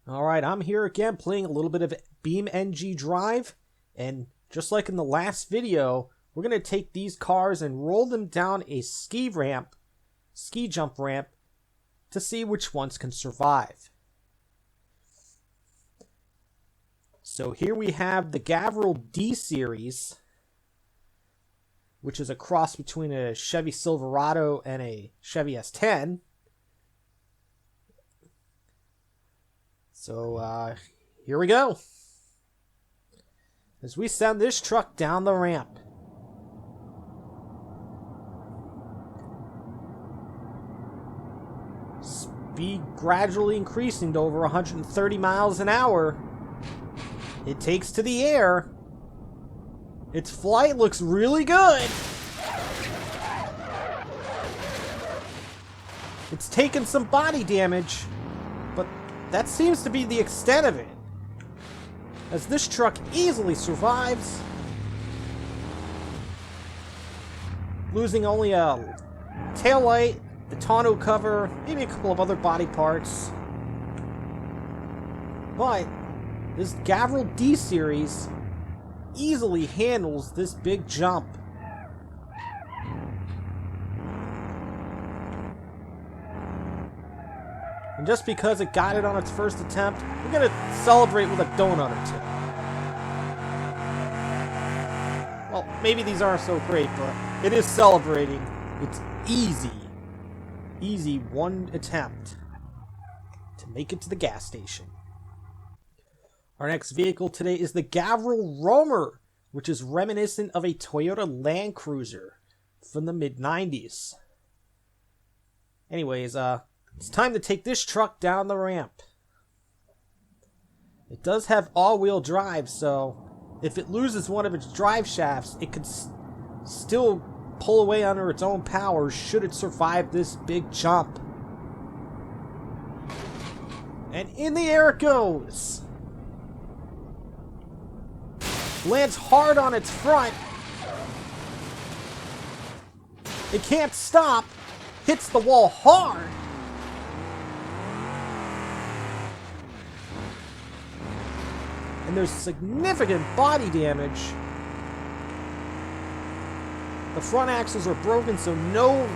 Alright, I'm here again playing a little bit of BeamNG.drive, and just like in the last video, we're going to take these cars and roll them down a ski jump ramp, to see which ones can survive. So here we have the Gavril D-series, which is a cross between a Chevy Silverado and a Chevy S10. So, here we go. As we send this truck down the ramp. Speed gradually increasing to over 130 miles an hour. It takes to the air. Its flight looks really good. It's taken some body damage, but that seems to be the extent of it, as this truck easily survives, losing only a taillight, the tonneau cover, maybe a couple of other body parts. But this Gavril D-series easily handles this big jump. And just because it got it on its first attempt, we're going to celebrate with a donut or two. Well, maybe these aren't so great, but it is celebrating. It's easy. Easy one attempt to make it to the gas station. Our next vehicle today is the Gavril Roamer, which is reminiscent of a Toyota Land Cruiser from the mid-90s. Anyways, it's time to take this truck down the ramp. It does have all-wheel drive, so if it loses one of its drive shafts, it could still pull away under its own power should it survive this big jump. And in the air it goes. Lands hard on its front. It can't stop. Hits the wall hard. And there's significant body damage. The front axles are broken, so no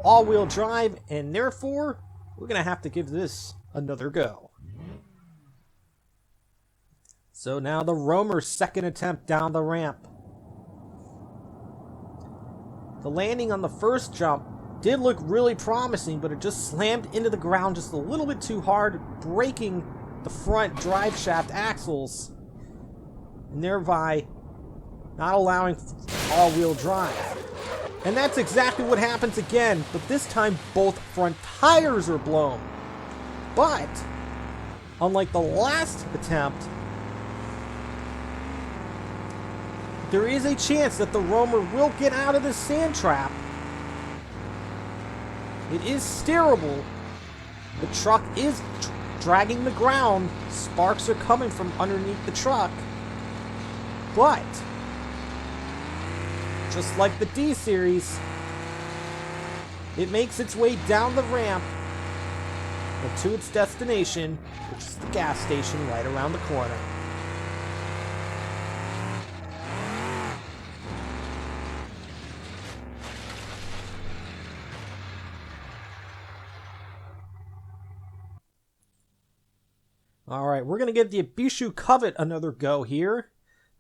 all-wheel drive, and therefore, we're going to have to give this another go. So now the Roamer's second attempt down the ramp. The landing on the first jump did look really promising, but it just slammed into the ground just a little bit too hard, breaking the front drive shaft axles, and thereby not allowing all-wheel drive. And that's exactly what happens again, but this time both front tires are blown. But, unlike the last attempt, there is a chance that the Roamer will get out of the sand trap. It is steerable. The truck is dragging the ground. Sparks are coming from underneath the truck. But, just like the D-series, it makes its way down the ramp and to its destination, which is the gas station right around the corner. Alright, we're going to give the Ibishu Covet another go here.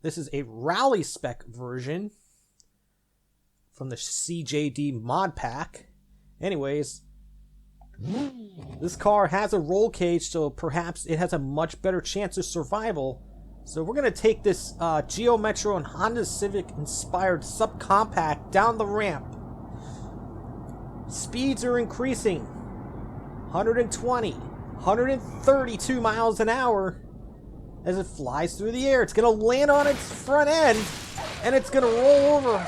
This is a rally spec version from the CJD mod pack. Anyways, this car has a roll cage, so perhaps it has a much better chance of survival. So we're going to take this Geo Metro and Honda Civic inspired subcompact down the ramp. Speeds are increasing. 120, 132 miles an hour as it flies through the air. It's going to land on its front end, and it's going to roll over.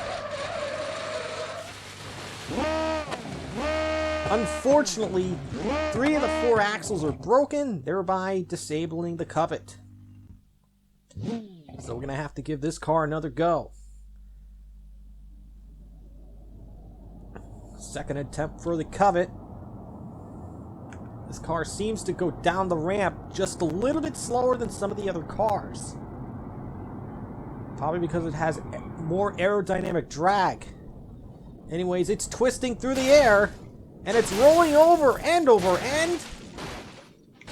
Unfortunately, 3 of the 4 axles are broken, thereby disabling the Covet. So we're going to have to give this car another go. Second attempt for the Covet. This car seems to go down the ramp just a little bit slower than some of the other cars. Probably because it has more aerodynamic drag. Anyways, it's twisting through the air, and it's rolling over end over end.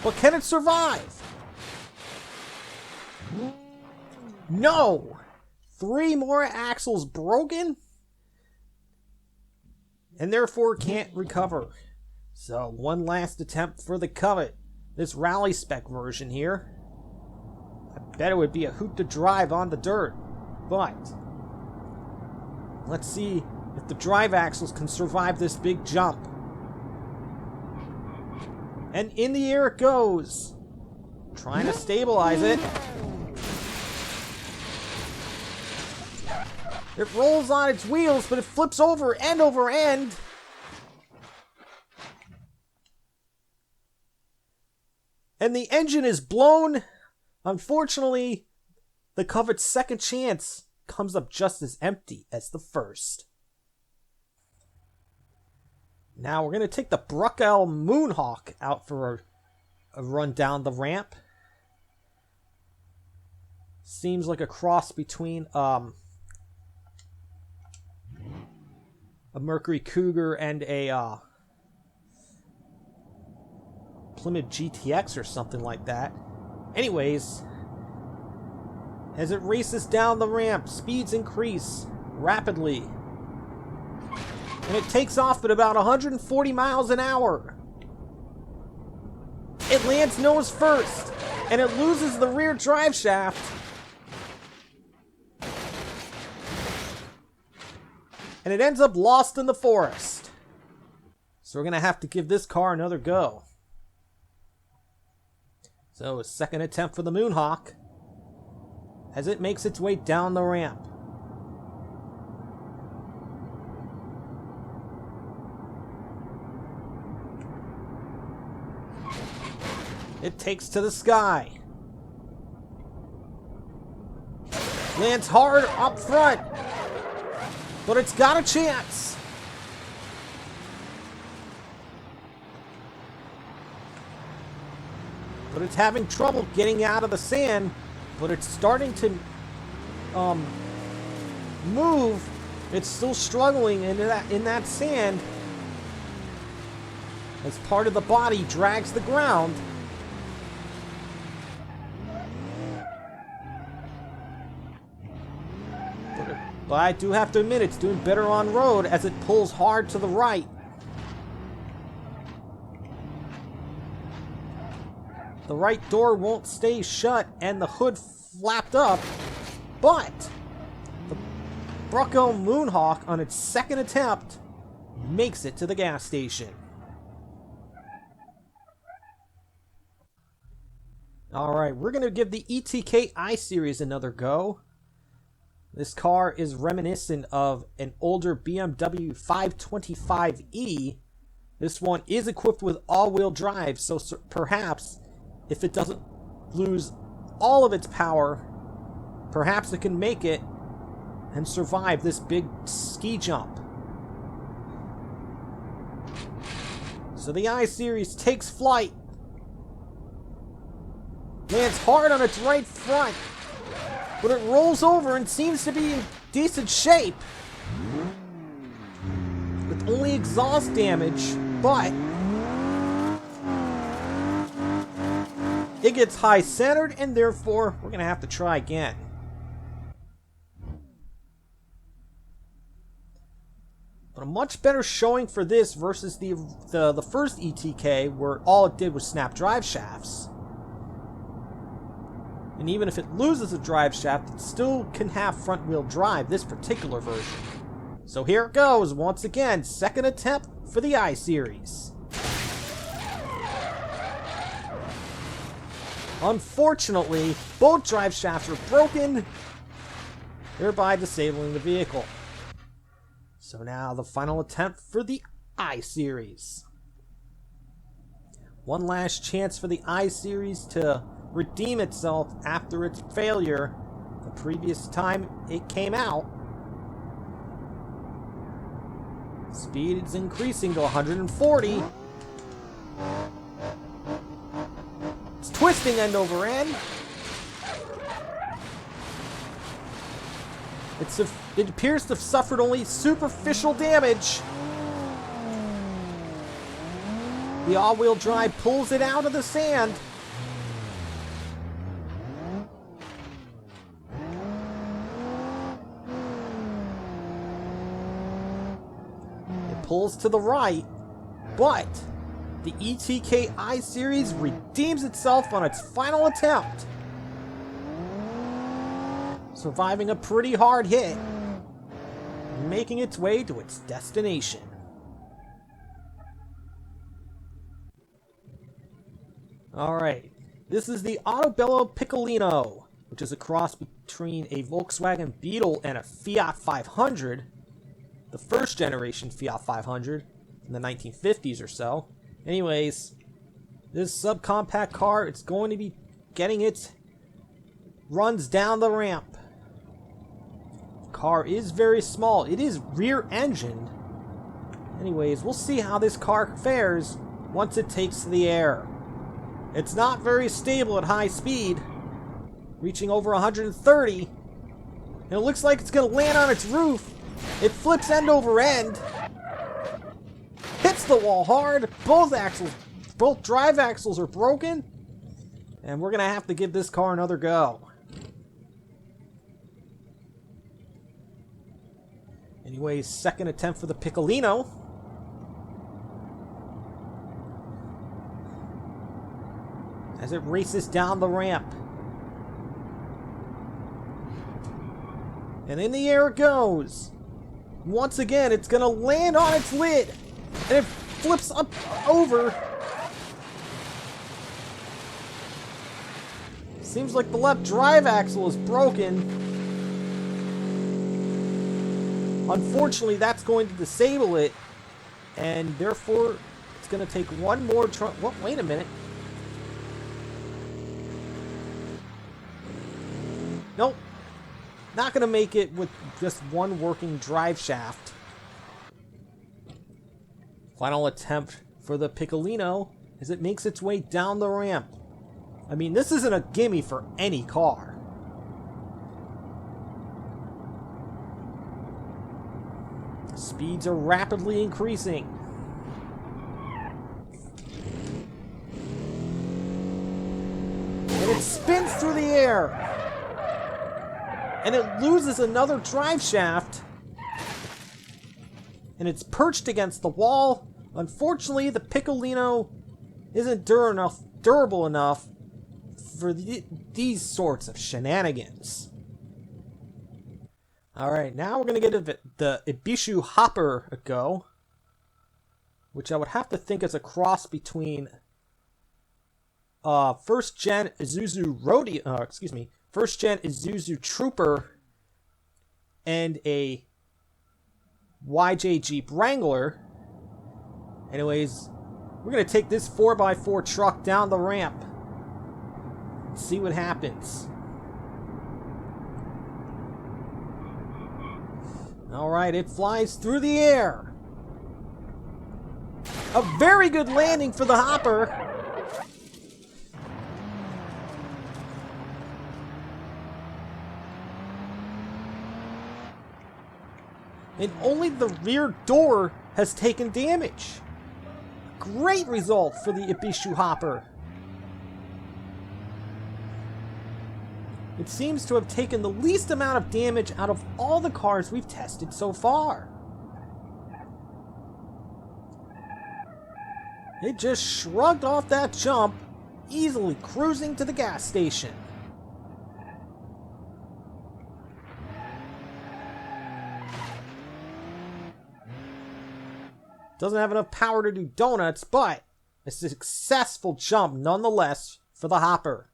But can it survive? No! 3 more axles broken, and therefore can't recover. So, one last attempt for the Covet. This rally spec version here. I bet it would be a hoot to drive on the dirt. But, let's see if the drive axles can survive this big jump. And in the air it goes. Trying to stabilize it. It rolls on its wheels, but it flips over end. And the engine is blown. Unfortunately, the Covet's second chance comes up just as empty as the first. Now we're going to take the Bruckell Moonhawk out for a run down the ramp. Seems like a cross between a Mercury Cougar and a Plymouth GTX or something like that. Anyways, as it races down the ramp, speeds increase rapidly. And it takes off at about 140 miles an hour. It lands nose first, and it loses the rear drive shaft. And it ends up lost in the forest. So we're going to have to give this car another go. So a second attempt for the Moonhawk as it makes its way down the ramp. It takes to the sky. Lands hard up front. But it's got a chance. But it's having trouble getting out of the sand. But it's starting to move. It's still struggling in that sand. As part of the body drags the ground. But I do have to admit, it's doing better on road as it pulls hard to the right. The right door won't stay shut and the hood flapped up, but the Bruckell Moonhawk on its second attempt makes it to the gas station. Alright, we're going to give the ETK I-series another go. This car is reminiscent of an older BMW 525e. This one is equipped with all-wheel drive, so perhaps if it doesn't lose all of its power, perhaps it can make it and survive this big ski jump. So the I-series takes flight, lands hard on its right front, but it rolls over and seems to be in decent shape. With only exhaust damage, but it gets high centered and therefore we're going to have to try again. But a much better showing for this versus the first ETK where all it did was snap drive shafts. And even if it loses a drive shaft, it still can have front-wheel drive, this particular version. So here it goes, once again, second attempt for the I-series. Unfortunately, both drive shafts are broken, thereby disabling the vehicle. So now the final attempt for the I-series. One last chance for the I-series to redeem itself after its failure the previous time it came out. Speed is increasing to 140. twisting end over end. It appears to have suffered only superficial damage. The all-wheel drive pulls it out of the sand. It pulls to the right, but the ETK I-series redeems itself on its final attempt, surviving a pretty hard hit, making its way to its destination. Alright, this is the Autobello Piccolino, which is a cross between a Volkswagen Beetle and a Fiat 500, the first generation Fiat 500 in the 1950s or so. Anyways, this subcompact car, it's going to be getting its runs down the ramp. The car is very small. It is rear-engined. Anyways, we'll see how this car fares once it takes to the air. It's not very stable at high speed, reaching over 130. And it looks like it's going to land on its roof. It flips end over end. Hits the wall hard. Both drive axles are broken. And we're going to have to give this car another go. Anyways, second attempt for the Piccolino. As it races down the ramp. And in the air it goes. Once again, it's going to land on its lid. And it flips up over. Seems like the left drive axle is broken. Unfortunately, that's going to disable it. And therefore, it's going to take one more try. Well, wait a minute. Nope. Not going to make it with just one working drive shaft. Final attempt for the Piccolino as it makes its way down the ramp. I mean, this isn't a gimme for any car. Speeds are rapidly increasing. And it spins through the air. And it loses another drive shaft. And it's perched against the wall. Unfortunately, the Piccolino isn't durable enough for these sorts of shenanigans. Alright, now we're going to get the Ibishu Hopper a go. Which I would have to think is a cross between first gen Isuzu Trooper and a YJ Jeep Wrangler. Anyways, we're going to take this 4x4 truck down the ramp. See what happens. Alright, it flies through the air. A very good landing for the Hopper. And only the rear door has taken damage. Great result for the Ibishu Hopper. It seems to have taken the least amount of damage out of all the cars we've tested so far. It just shrugged off that jump, easily cruising to the gas station. Doesn't have enough power to do donuts, but a successful jump nonetheless for the Hopper.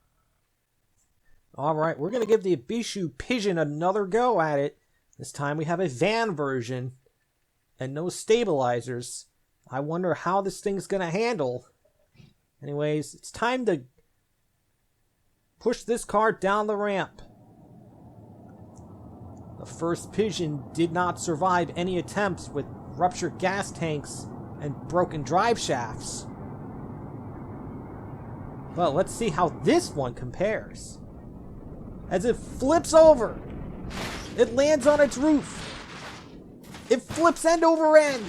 Alright, we're going to give the Ibishu Pigeon another go at it. This time we have a van version and no stabilizers. I wonder how this thing's going to handle. Anyways, it's time to push this car down the ramp. The first Pigeon did not survive any attempts with ruptured gas tanks and broken drive shafts. Well, let's see how this one compares. As it flips over, it lands on its roof. It flips end over end.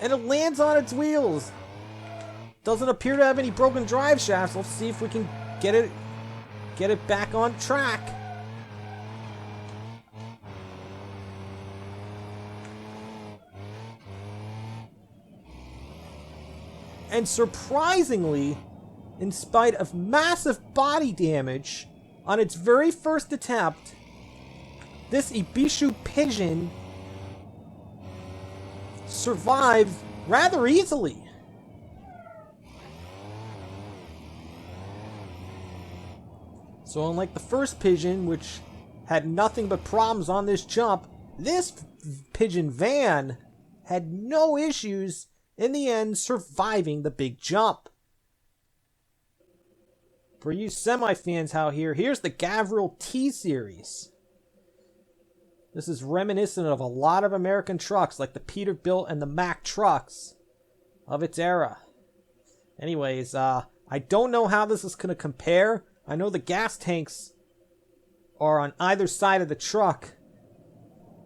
And it lands on its wheels. Doesn't appear to have any broken drive shafts. Let's see if we can get it back on track. And surprisingly, in spite of massive body damage on its very first attempt, this Ibishu Pigeon survived rather easily. So unlike the first Pigeon, which had nothing but problems on this jump, this Pigeon van had no issues in the end, surviving the big jump. For you semi-fans out here, here's the Gavril T-series. This is reminiscent of a lot of American trucks, like the Peterbilt and the Mack trucks of its era. Anyways, I don't know how this is going to compare. I know the gas tanks are on either side of the truck,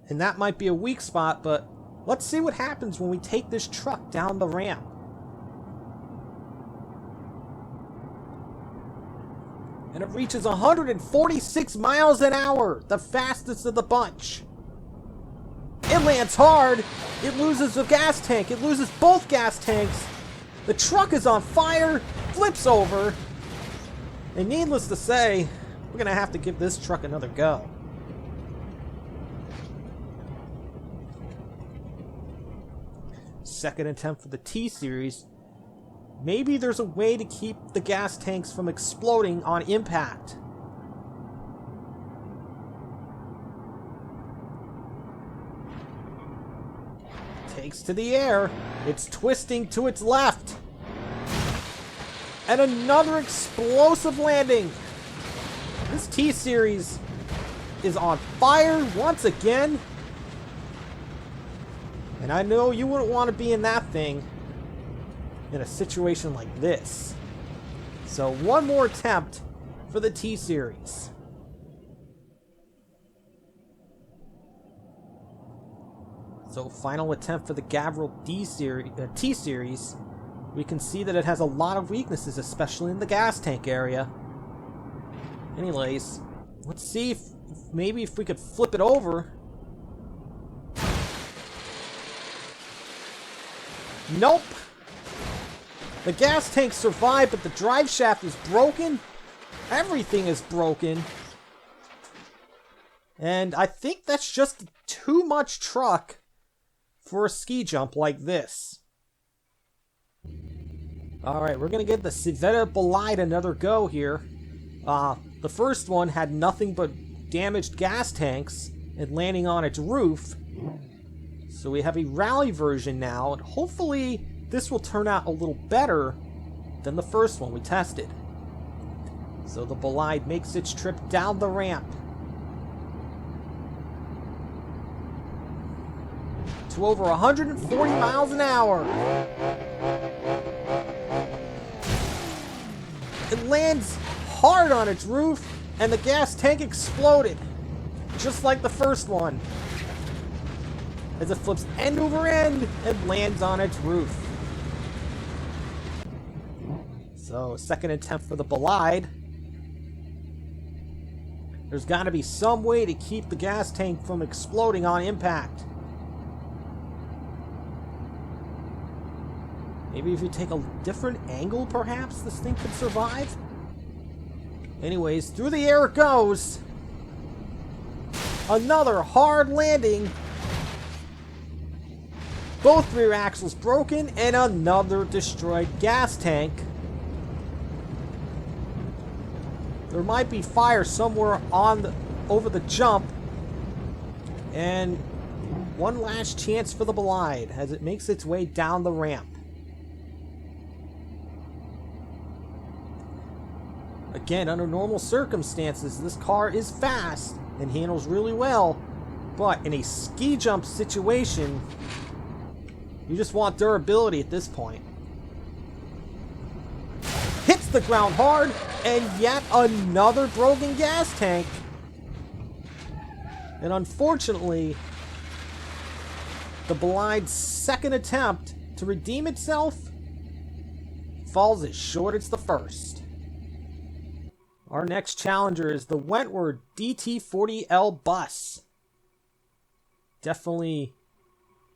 and that might be a weak spot, but let's see what happens when we take this truck down the ramp. And it reaches 146 miles an hour, the fastest of the bunch. It lands hard. It loses the gas tank. It loses both gas tanks. The truck is on fire, flips over. And needless to say, we're going to have to give this truck another go. Second attempt for the T-series. Maybe there's a way to keep the gas tanks from exploding on impact. Takes to the air. It's twisting to its left. And another explosive landing. This T-series is on fire once again. And I know you wouldn't want to be in that thing in a situation like this. So one more attempt for the T-series. So final attempt for the Gavril D-series, T-series. We can see that it has a lot of weaknesses, especially in the gas tank area. Anyways, let's see if maybe if we could flip it over. Nope. The gas tank survived, but the drive shaft is broken. Everything is broken. And I think that's just too much truck for a ski jump like this. Alright, we're going to give the Civetta Bolide another go here. The first one had nothing but damaged gas tanks and landing on its roof. So we have a rally version now, and hopefully this will turn out a little better than the first one we tested. So the Bolide makes its trip down the ramp to over 140 miles an hour. It lands hard on its roof, and the gas tank exploded, just like the first one, as it flips end over end and lands on its roof. So, second attempt for the Bolide. There's got to be some way to keep the gas tank from exploding on impact. Maybe if you take a different angle, perhaps this thing could survive? Anyways, through the air it goes. Another hard landing. Both rear axles broken, and another destroyed gas tank. There might be fire somewhere over the jump. And one last chance for the Bolide as it makes its way down the ramp. Again, under normal circumstances, this car is fast and handles really well. But in a ski jump situation, You just want durability at this point. Hits the ground hard, and yet another broken gas tank. And unfortunately, the Bolide's second attempt to redeem itself falls as short as the first. Our next challenger is the Wentworth DT-40L bus. Definitely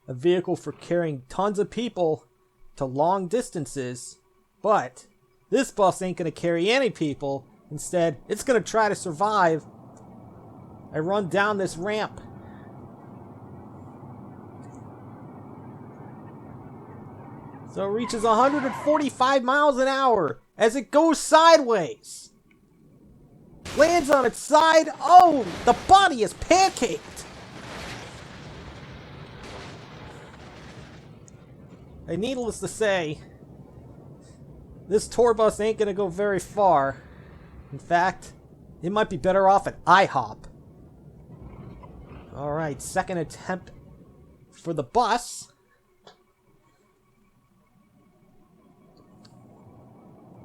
a vehicle for carrying tons of people to long distances, but this bus ain't going to carry any people. Instead, it's going to try to survive and run down this ramp. So it reaches 145 miles an hour as it goes sideways. Lands on its side. Oh, the body is pancaked. And needless to say, this tour bus ain't gonna go very far. In fact, it might be better off at IHOP. Alright, second attempt for the bus.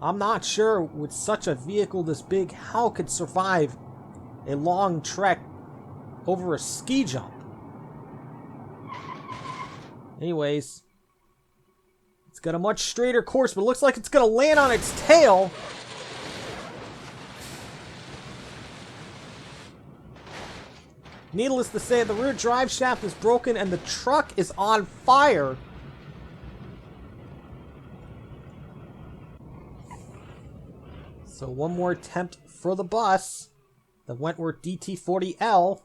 I'm not sure with such a vehicle this big how it could survive a long trek over a ski jump. Anyways, it's got a much straighter course, but it looks like it's going to land on its tail. Needless to say, the rear drive shaft is broken and the truck is on fire. So one more attempt for the bus, the Wentworth DT-40L.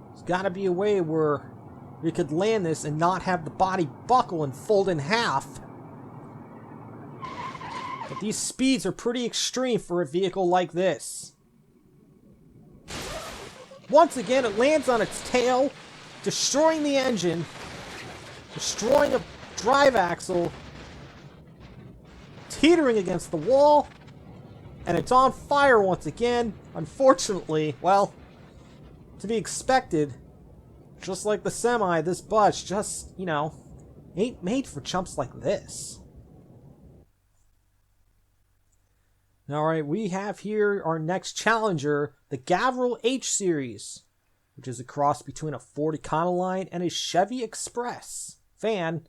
There's got to be a way where we could land this and not have the body buckle and fold in half. But these speeds are pretty extreme for a vehicle like this. Once again, it lands on its tail, destroying the engine, destroying a drive axle, teetering against the wall, and it's on fire once again. Unfortunately, well, to be expected, just like the semi, this bus just, you know, ain't made for jumps like this. Alright, we have here our next challenger, the Gavril H-series, which is a cross between a Ford Econoline and a Chevy Express van.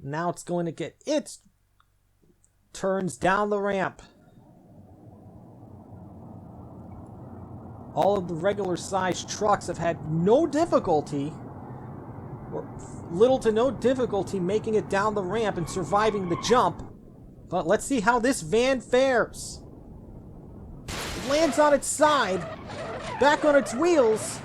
Now it's going to get its turns down the ramp. All of the regular sized trucks have had no difficulty, or little to no difficulty, making it down the ramp and surviving the jump. But let's see how this van fares. It lands on its side, back on its wheels,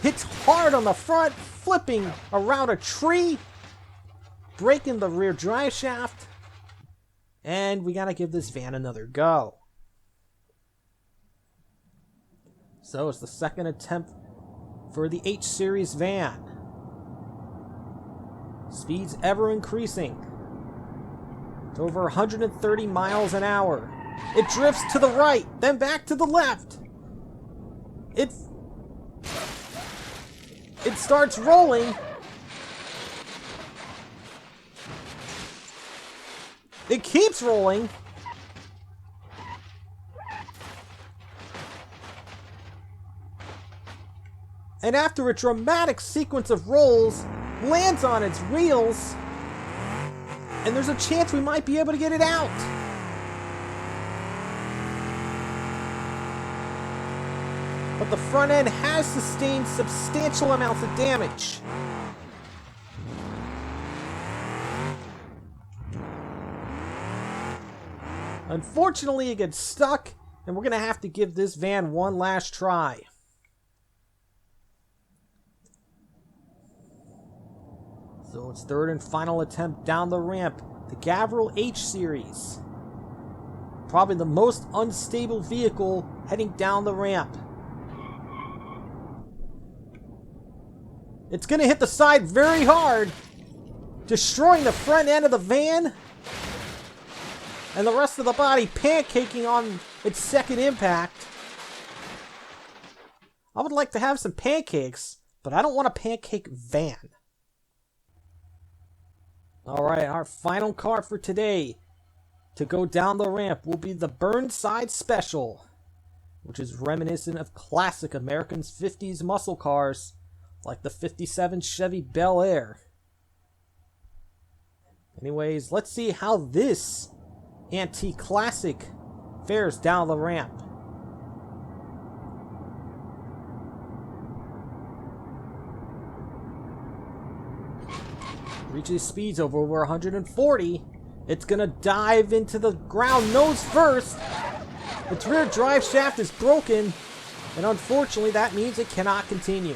hits hard on the front, flipping around a tree, breaking the rear drive shaft, and we gotta give this van another go. So it's the second attempt for the H-series van. Speeds ever increasing to over 130 miles an hour. It drifts to the right, then back to the left. It starts rolling. It keeps rolling. And after a dramatic sequence of rolls, lands on its wheels, and there's a chance we might be able to get it out. But the front end has sustained substantial amounts of damage. Unfortunately, it gets stuck, and we're going to have to give this van one last try. So it's third and final attempt down the ramp. The Gavril H-series. Probably the most unstable vehicle heading down the ramp. It's going to hit the side very hard, destroying the front end of the van, and the rest of the body pancaking on its second impact. I would like to have some pancakes, but I don't want a pancake van. Alright, our final car for today to go down the ramp will be the Burnside Special, which is reminiscent of classic American 50s muscle cars like the 57 Chevy Bel Air. Anyways, let's see how this antique classic fares down the ramp. Reaches speeds of over 140. It's gonna dive into the ground nose first. Its rear drive shaft is broken, and unfortunately that means it cannot continue.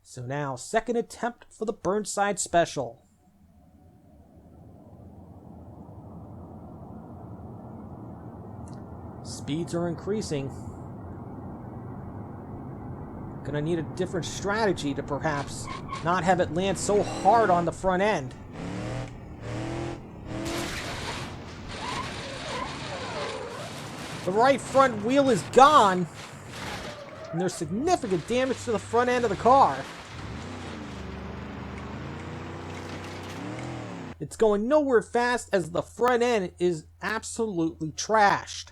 So now, second attempt for the Burnside Special. Speeds are increasing. Gonna need a different strategy to perhaps not have it land so hard on the front end. The right front wheel is gone, and there's significant damage to the front end of the car. It's going nowhere fast as the front end is absolutely trashed.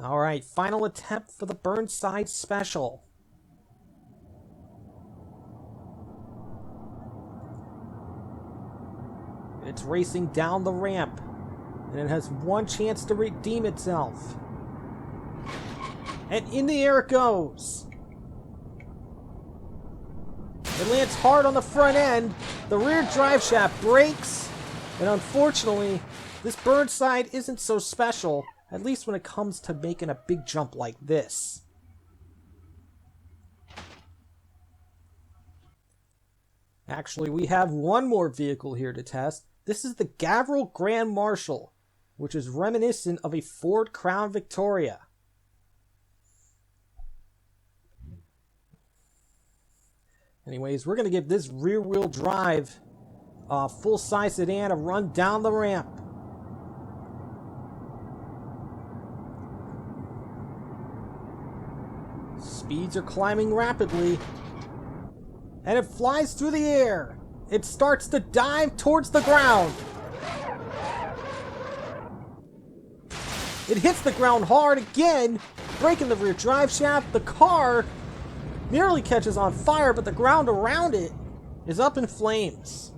Alright, final attempt for the Burnside Special. It's racing down the ramp, and it has one chance to redeem itself. And in the air it goes. It lands hard on the front end, the rear drive shaft breaks, and unfortunately, this Burnside isn't so special. At least when it comes to making a big jump like this. Actually, we have one more vehicle here to test. This is the Gavril Grand Marshal, which is reminiscent of a Ford Crown Victoria. Anyways, we're going to give this rear-wheel drive full-size sedan a run down the ramp. Speeds are climbing rapidly, and it flies through the air. It starts to dive towards the ground. It hits the ground hard again, breaking the rear drive shaft. The car nearly catches on fire, but the ground around it is up in flames.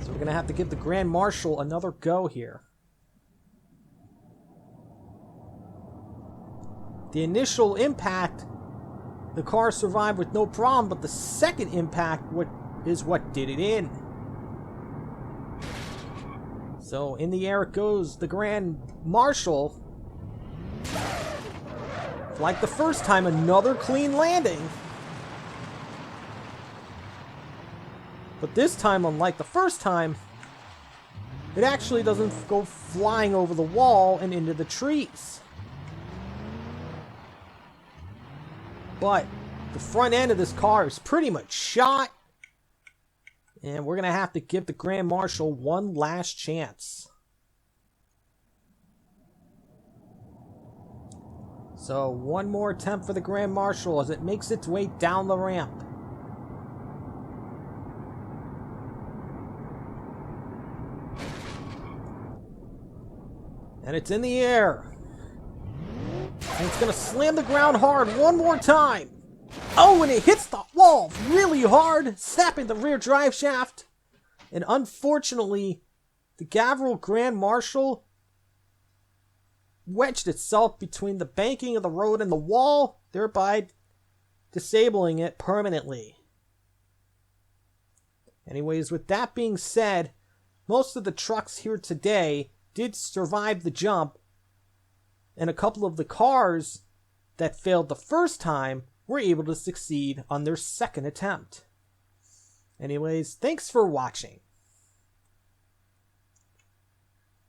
So we're going to have to give the Grand Marshal another go here. The initial impact, the car survived with no problem, but the second impact is what did it in. So in the air it goes, the Grand Marshal. Like the first time, another clean landing. But this time, unlike the first time, it actually doesn't go flying over the wall and into the trees. But the front end of this car is pretty much shot. And we're going to have to give the Grand Marshal one last chance. So one more attempt for the Grand Marshal as it makes its way down the ramp. And it's in the air. And it's going to slam the ground hard one more time. Oh, and it hits the wall really hard, snapping the rear drive shaft. And unfortunately, the Gavril Grand Marshal wedged itself between the banking of the road and the wall, thereby disabling it permanently. Anyways, with that being said, most of the trucks here today did survive the jump, and a couple of the cars that failed the first time were able to succeed on their second attempt. Anyways, thanks for watching.